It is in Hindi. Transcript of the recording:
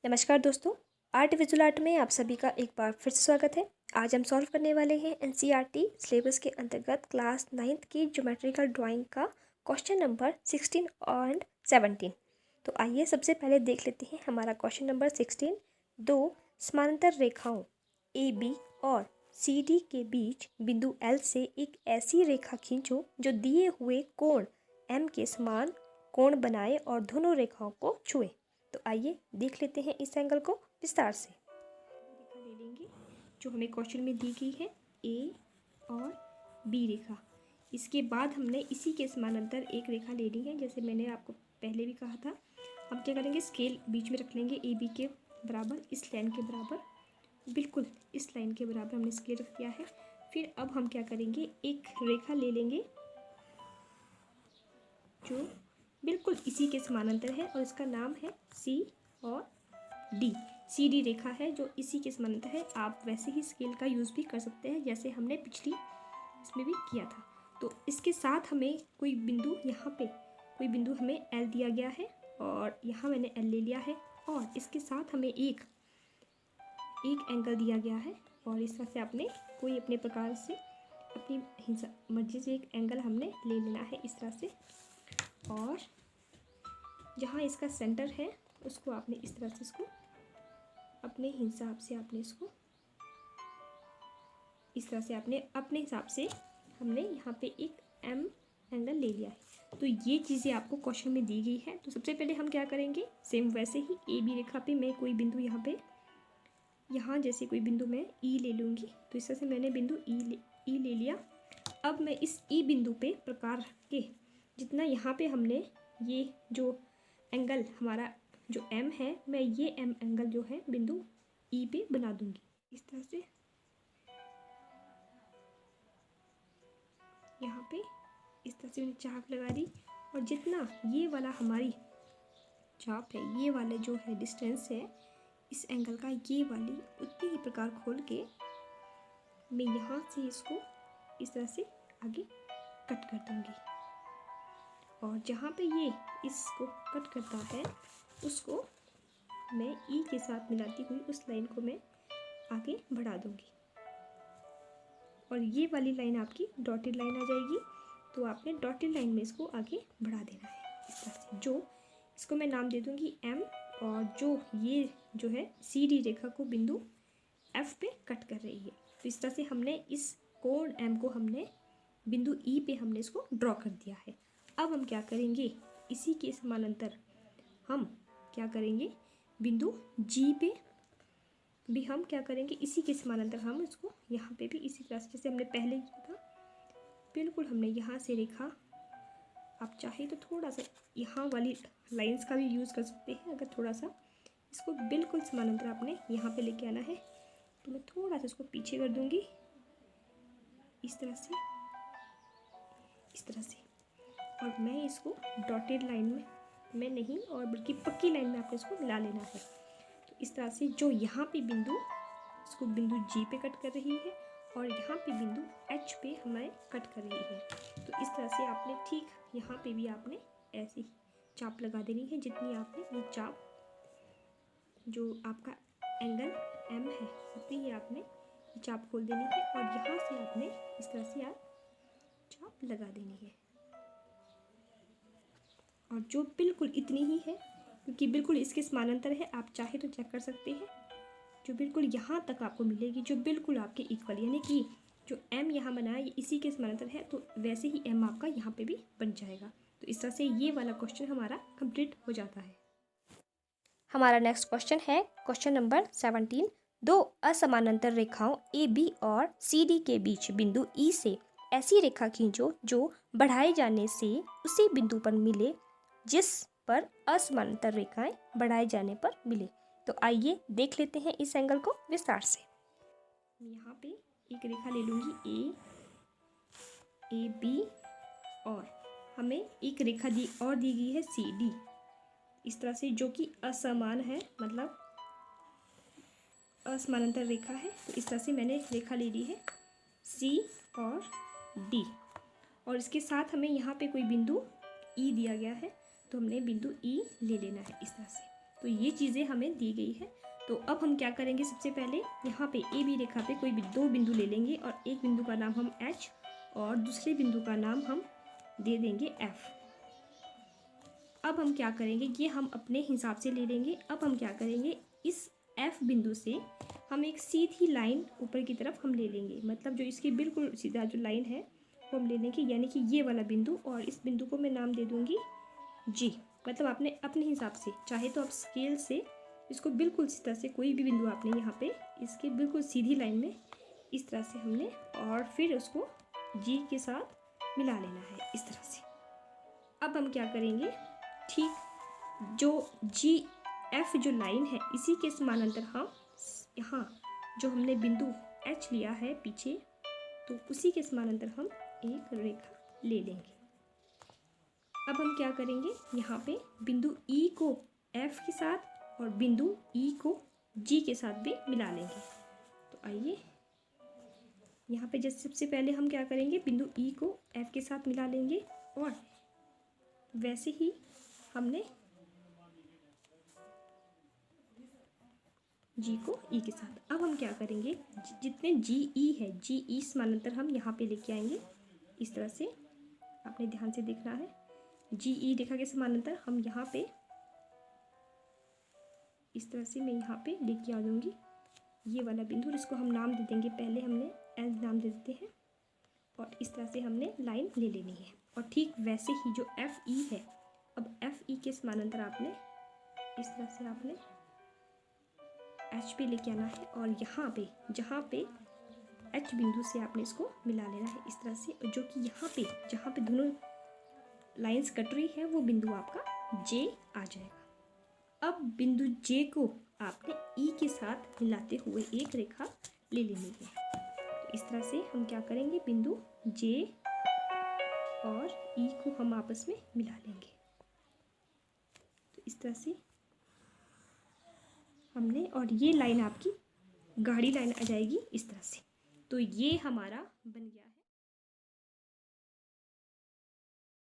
नमस्कार दोस्तों, आर्ट विजुअल आर्ट में आप सभी का एक बार फिर से स्वागत है। आज हम सॉल्व करने वाले हैं एनसीईआरटी सिलेबस के अंतर्गत क्लास 9th की ज्योमेट्रिकल ड्राइंग का क्वेश्चन नंबर 16 एंड 17। तो आइए सबसे पहले देख लेते हैं हमारा क्वेश्चन नंबर 16। दो समानांतर रेखाओं ए बी और सी डी के बीच बिंदु एल से एक ऐसी रेखा खींचो जो दिए हुए कोण एम के समान कोण बनाए और दोनों रेखाओं को छुए। तो आइए देख लेते हैं इस एंगल को विस्तार से। रेखा ले लेंगे जो हमें क्वेश्चन में दी गई है, ए और बी रेखा। इसके बाद हमने इसी के समानांतर एक रेखा लेनी है, जैसे मैंने आपको पहले भी कहा था। हम क्या करेंगे, स्केल बीच में रख लेंगे ए बी के बराबर, इस लाइन के बराबर, बिल्कुल इस लाइन के बराबर हमने स्केल रख दिया है। फिर अब हम क्या करेंगे, एक रेखा ले लेंगे जो बिल्कुल इसी के समानांतर है और इसका नाम है सी और डी। सी डी रेखा है जो इसी के समानांतर है। आप वैसे ही स्केल का यूज़ भी कर सकते हैं जैसे हमने पिछली इसमें भी किया था। तो इसके साथ हमें कोई बिंदु, यहाँ पे कोई बिंदु हमें एल दिया गया है और यहाँ मैंने एल ले लिया है और इसके साथ हमें एक एंगल दिया गया है और इस तरह से आपने कोई अपने प्रकार से अपनी मर्जी से एक एंगल हमने ले लेना है इस तरह से। और जहाँ इसका सेंटर है उसको आपने इस तरह से इसको अपने हिसाब से आपने इसको इस तरह से आपने अपने हिसाब से हमने यहाँ पे एक एम एंगल ले लिया है। तो ये चीज़ें आपको क्वेश्चन में दी गई है। तो सबसे पहले हम क्या करेंगे, सेम वैसे ही ए बी रेखा पे मैं कोई बिंदु यहाँ जैसे कोई बिंदु मैं ई ले लूँगी। तो इस तरह से मैंने बिंदु ई ले लिया। अब मैं इस ई बिंदु पे प्रकार के जितना यहाँ पे हमने ये जो एंगल हमारा जो एम है, मैं ये एम एंगल जो है बिंदु ई पे बना दूंगी इस तरह से। यहाँ पे इस तरह से मैंने चाप लगा दी और जितना ये वाला हमारी चाप है, ये वाला जो है डिस्टेंस है इस एंगल का, ये वाली उतनी ही प्रकार खोल के मैं यहाँ से इसको इस तरह से आगे कट कर दूंगी। और जहाँ पे ये इसको कट करता है उसको मैं ई के साथ मिलाती हुई उस लाइन को मैं आगे बढ़ा दूंगी और ये वाली लाइन आपकी डॉटेड लाइन आ जाएगी। तो आपने डॉटेड लाइन में इसको आगे बढ़ा देना है इस तरह से। जो इसको मैं नाम दे दूंगी एम और जो ये जो है सी डी रेखा को बिंदु एफ पे कट कर रही है। तो इस तरह से हमने इस कोण एम को हमने बिंदु ई पे हमने इसको ड्रॉ कर दिया है। अब हम क्या करेंगे, इसी के समानांतर हम क्या करेंगे, बिंदु जी पे भी हम क्या करेंगे, इसी के समानांतर हम इसको यहाँ पे भी इसी तरह से जैसे हमने पहले किया था, बिल्कुल हमने यहाँ से रेखा, आप चाहे तो थोड़ा सा यहाँ वाली लाइंस का भी यूज़ कर सकते हैं। अगर थोड़ा सा इसको बिल्कुल समानांतर आपने यहाँ पे लेके आना है तो मैं थोड़ा सा इसको पीछे कर दूँगी इस तरह से और मैं इसको डॉटेड लाइन में नहीं और बल्कि पक्की लाइन में आपको इसको मिला लेना है। तो इस तरह से जो यहाँ पे बिंदु, इसको बिंदु जी पे कट कर रही है और यहाँ पे बिंदु एच पे हमें कट कर रही है। तो इस तरह से आपने ठीक यहाँ पे भी आपने ऐसी चाप लगा देनी है जितनी आपने ये चाप जो आपका एंगल एम है उतनी ही आपने चाप खोल देनी है और यहाँ से आपने इस तरह से आप चाप लगा देनी है। और जो बिल्कुल इतनी ही है क्योंकि बिल्कुल इसके समानांतर है, आप चाहे तो चेक कर सकते हैं, जो बिल्कुल यहाँ तक आपको मिलेगी जो बिल्कुल आपके इक्वल, यानी कि जो एम यहाँ बना है ये इसी के समानांतर है तो वैसे ही एम आपका यहाँ पे भी बन जाएगा। तो इस तरह से ये वाला क्वेश्चन हमारा कंप्लीट हो जाता है। हमारा नेक्स्ट क्वेश्चन है क्वेश्चन नंबर 17। दो असमानांतर रेखाओं ए बी और सी डी के बीच बिंदु ई से ऐसी रेखा खींचो जो बढ़ाए जाने से उसी बिंदु पर मिले जिस पर असमानांतर रेखाएं बढ़ाए जाने पर मिले। तो आइए देख लेते हैं इस एंगल को विस्तार से। यहाँ पे एक रेखा ले लूँगी ए बी और हमें एक रेखा दी गई है सी डी इस तरह से, जो कि असमान है, मतलब असमानांतर रेखा है। तो इस तरह से मैंने रेखा ले ली है सी और डी और इसके साथ हमें यहाँ पे कोई बिंदु ई दिया गया है तो हमने बिंदु ई ले लेना है इस तरह से। तो ये चीज़ें हमें दी गई है। तो अब हम क्या करेंगे, सबसे पहले यहाँ पे ए बी रेखा पे कोई भी 2 बिंदु ले लेंगे और एक बिंदु का नाम हम एच और दूसरे बिंदु का नाम हम दे देंगे एफ। अब हम क्या करेंगे, ये हम अपने हिसाब से ले लेंगे। अब हम क्या करेंगे, इस एफ बिंदु से हम एक सीधी लाइन ऊपर की तरफ हम ले लेंगे, मतलब जो इसकी बिल्कुल सीधा जो लाइन है वो हम ले लेंगे, यानी कि ये वाला बिंदु, और इस बिंदु को मैं नाम दे दूँगी जी। मतलब आपने अपने हिसाब से, चाहे तो आप स्केल से इसको बिल्कुल सीधा से कोई भी बिंदु आपने यहाँ पे इसके बिल्कुल सीधी लाइन में इस तरह से हमने, और फिर उसको जी के साथ मिला लेना है इस तरह से। अब हम क्या करेंगे, ठीक जो जी एफ जो लाइन है इसी के समानांतर हम यहाँ जो हमने बिंदु एच लिया है पीछे, तो उसी के समानांतर हम एक रेखा ले लेंगे। अब हम क्या करेंगे, यहाँ पे बिंदु ई को एफ के साथ और बिंदु ई को जी के साथ भी मिला लेंगे। तो आइए यहाँ पे जैसे सबसे पहले हम क्या करेंगे, बिंदु ई को एफ के साथ मिला लेंगे और वैसे ही हमने जी को ई के साथ। अब हम क्या करेंगे, जितने जी ई है, जी ई समानांतर हम यहाँ पे लेके आएंगे इस तरह से, आपने ध्यान से देखना है। जी ई रेखा के समानांतर हम यहाँ पे इस तरह से मैं यहाँ पे लेके आ जाऊँगी ये वाला बिंदु, इसको हम नाम दे देंगे, पहले हमने एल नाम दे देते हैं, और इस तरह से हमने लाइन ले लेनी है। और ठीक वैसे ही जो एफ ई है, अब एफ ई के समानांतर आपने इस तरह से आपने एच पे लेके आना है, और यहाँ पे जहाँ पे एच बिंदु से आपने इसको मिला लेना है इस तरह से, जो कि यहाँ पे जहाँ पे दोनों लाइंस कट रही है वो बिंदु आपका जे आ जाएगा। अब बिंदु जे को आपने ई के साथ मिलाते हुए एक रेखा ले लेनी है। तो इस तरह से हम क्या करेंगे, बिंदु जे और ई को हम आपस में मिला लेंगे। तो इस तरह से हमने, और ये लाइन आपकी गाढ़ी लाइन आ जाएगी इस तरह से। तो ये हमारा बन गया।